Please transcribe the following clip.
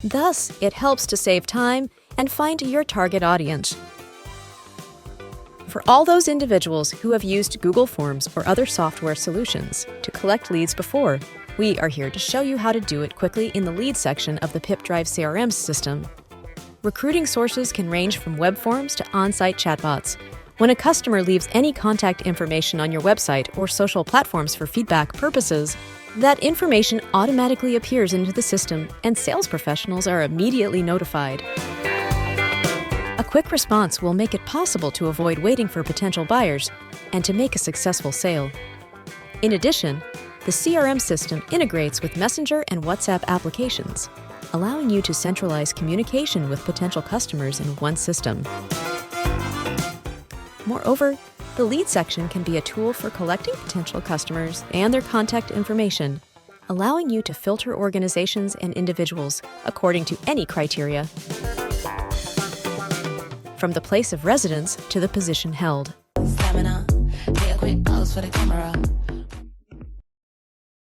Thus, it helps to save time and find your target audience. For all those individuals who have used Google Forms or other software solutions to collect leads before, we are here to show you how to do it quickly in the leads section of the Pipedrive CRM system. Recruiting sources can range from web forms to on-site chatbots. When a customer leaves any contact information on your website or social platforms for feedback purposes, that information automatically appears into the system and sales professionals are immediately notified. A quick response will make it possible to avoid waiting for potential buyers and to make a successful sale. In addition, the CRM system integrates with Messenger and WhatsApp applications, allowing you to centralize communication with potential customers in one system. Moreover, the lead section can be a tool for collecting potential customers and their contact information, allowing you to filter organizations and individuals according to any criteria, from the place of residence to the position held. Stamina, take a quick pose for the camera.